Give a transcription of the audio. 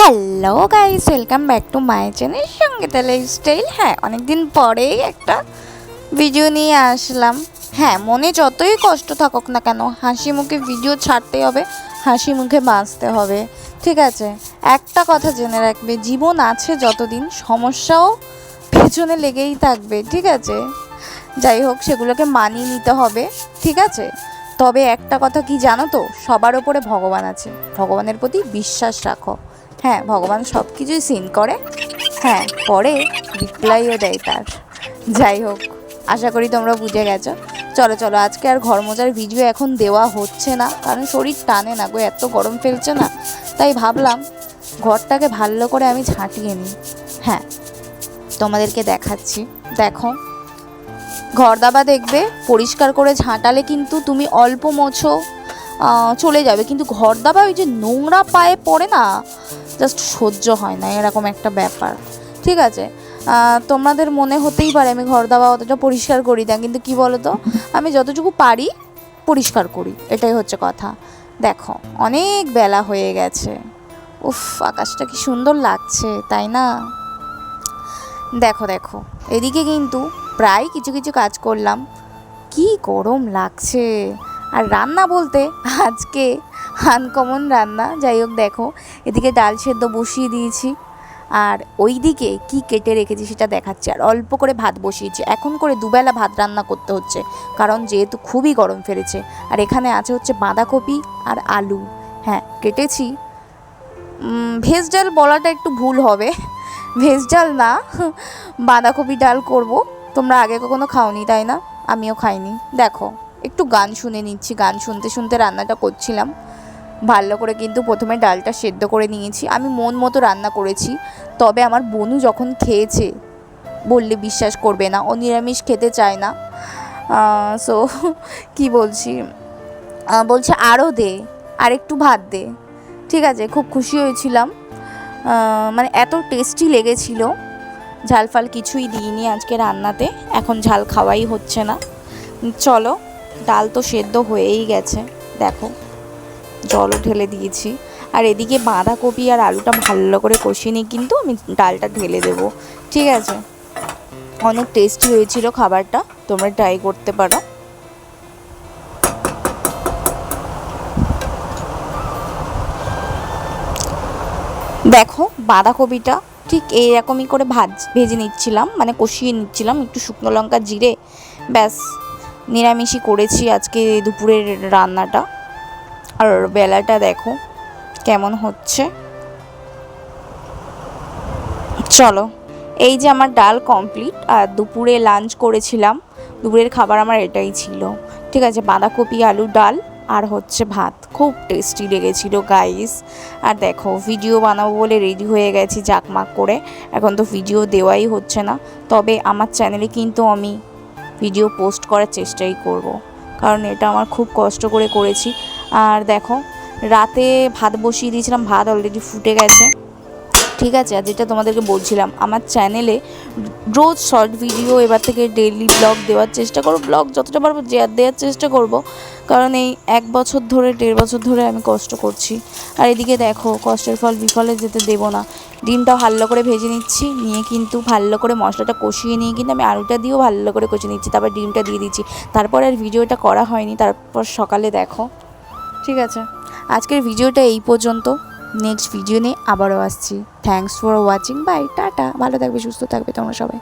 Hello guys, welcome back to my channel Sangeeta lifestyle. হ্যাঁ, অনেকদিন পরেই একটা ভিডিও নিয়ে আসলাম। হ্যাঁ, মনে যতই কষ্ট থাকুক না কেন, হাসি মুখে ভিডিও ছাড়তে হবে, হাসি মুখে বাঁচতে হবে। ঠিক আছে, একটা কথা জেনে রাখবে, জীবন আছে যতদিন সমস্যাও পেছনে লেগেই থাকবে। ঠিক আছে, যাই হোক, সেগুলোকে মানিয়ে নিতে হবে। ঠিক আছে, তবে একটা কথা কি জানো তো, সবার ওপরে ভগবান আছে, ভগবানের প্রতি বিশ্বাস রাখো। হ্যাঁ, ভগবান সব কিছুই সিন করে, হ্যাঁ পরে রিপ্লাইও দেয় তার। যাই হোক, আশা করি তোমরা বুঝে গেছো। চলো চলো, আজকে আর ঘর মোজার ভিডিও এখন দেওয়া হচ্ছে না, কারণ শরীর টানে না গো, এত গরম ফেলছে না। তাই ভাবলাম ঘরটাকে ভালো করে আমি ঝাঁটিয়ে নিই। হ্যাঁ, তোমাদেরকে দেখাচ্ছি, দেখো। ঘর দাবা দেখবে পরিষ্কার করে ঝাঁটালে কিন্তু তুমি অল্প মোছো চলে যাবে, কিন্তু ঘর দাবা ওই যে নোংরা পায়ে পড়ে না, জাস্ট সহ্য হয় না, এরকম একটা ব্যাপার। ঠিক আছে, তোমাদের মনে হতেই পারে আমি ঘর দাবা অতটা পরিষ্কার করি না, কিন্তু কি বলো তো, আমি যতটুকু পারি পরিষ্কার করি, এটাই হচ্ছে কথা। দেখো, অনেক বেলা হয়ে গেছে, উফ আকাশটা কি সুন্দর লাগছে, তাই না? দেখো দেখো, এদিকে কিন্তু প্রায় কিছু কিছু কাজ করলাম, কি গরম লাগছে। আর রান্না বলতে আজকে আনকমন রান্না। যাই হোক, দেখো এদিকে ডাল সেদ্ধ বসিয়ে দিয়েছি, আর ওই দিকে কি কেটে রেখেছি সেটা দেখাচ্ছি। আর অল্প করে ভাত বসিয়েছি, এখন করে দুবেলা ভাত রান্না করতে হচ্ছে, কারণ যেহেতু খুবই গরম ফেলেছে। আর এখানে আছে হচ্ছে বাঁধাকপি আর আলু। হ্যাঁ, কেটেছি। ভেজ ডাল বলাটা একটু ভুল হবে, ভেজ ডাল না, বাঁধাকপি ডাল করব। তোমরা আগে কখনো খাওনি তাই না? আমিও খাইনি। দেখো, একটু গান শুনে নিচ্ছি, গান শুনতে শুনতে রান্নাটা করছিলাম। ভালো করে কিন্তু প্রথমে ডালটা সেদ্ধ করে নিয়েছি, আমি মন মতো রান্না করেছি। তবে আমার বোনু যখন খেয়েছে, বললে বিশ্বাস করবে না, ও নিরামিষ খেতে চায় না। সো কি বলছি, বলছে আরও দে, আর একটু ভাত দে। ঠিক আছে, খুব খুশি হয়েছিলাম, মানে এত টেস্টি লেগেছিল। ঝাল ফাল কিছুই দিইনি আজকে রান্নাতে, এখন ঝাল খাওয়াই হচ্ছে না। চলো, ডাল তো সেদ্ধ হয়েই গেছে, দেখো জলও ঢেলে দিয়েছি। আর এদিকে বাঁধাকপি আর আলুটা ভালো করে কষিয়ে নিয়ে কিন্তু আমি ডালটা ঢেলে দেবো। ঠিক আছে, অনেক টেস্টি হয়েছিল খাবারটা, তোমরা ট্রাই করতে পারো। দেখো, বাঁধাকপিটা ঠিক এইরকমই করে ভেজে নিচ্ছিলাম, মানে কষিয়ে নিচ্ছিলাম, একটু শুকনো লঙ্কা জিরে, ব্যাস। নিরামিষই করেছি আজকে দুপুরের রান্নাটা। আর বেলাটা দেখো কেমন হচ্ছে। চলো, এই যে আমার ডাল কমপ্লিট, আর দুপুরে লাঞ্চ করেছিলাম, দুপুরের খাবার আমার এটাই ছিল। ঠিক আছে, বাঁধাকপি আলু ডাল আর হচ্ছে ভাত, খুব টেস্টি লেগেছিল গাইস। আর দেখো, ভিডিও বানাবো বলে রেডি হয়ে গেছি জাকমাক করে, এখন তো ভিডিও দেওয়াই হচ্ছে না, তবে আমার চ্যানেলে কিন্তু আমি ভিডিও পোস্ট করার চেষ্টাই করব, কারণ এটা আমার খুব কষ্ট করে করেছি। আর দেখো, রাতে ভাত বসিয়ে দিয়েছিলাম, ভাত অলরেডি ফুটে গেছে। ঠিক আছে, আর যেটা তোমাদেরকে বলছিলাম, আমার চ্যানেলে রোজ শর্ট ভিডিও এবার থেকে ডেইলি ব্লগ দেওয়ার চেষ্টা করব, ব্লগ যতটা পারবো দেওয়ার চেষ্টা করব, কারণ এই 1.5 বছর ধরে আমি কষ্ট করছি। আর এদিকে দেখো, কষ্টের ফল বিফলে যেতে দেবো না। ডিমটা ভালো করে ভেজে নিচ্ছি, নিয়ে কিন্তু ভালো করে মশলাটা কষিয়ে নিয়ে কিন্তু আমি আলুটা দিয়েও ভালো করে কষিয়ে নিচ্ছি, তারপর ডিমটা দিয়ে দিচ্ছি। তারপর আর ভিডিওটা করা হয়নি, তারপর সকালে দেখো। ঠিক আছে, আজকের ভিডিওটা এই পর্যন্ত, নেক্সট ভিডিও নিয়ে আবারও আসছি। Thanks for watching, bye, tata. ভালো থাকবে, সুস্থ থাকবে তোমরা সবাই।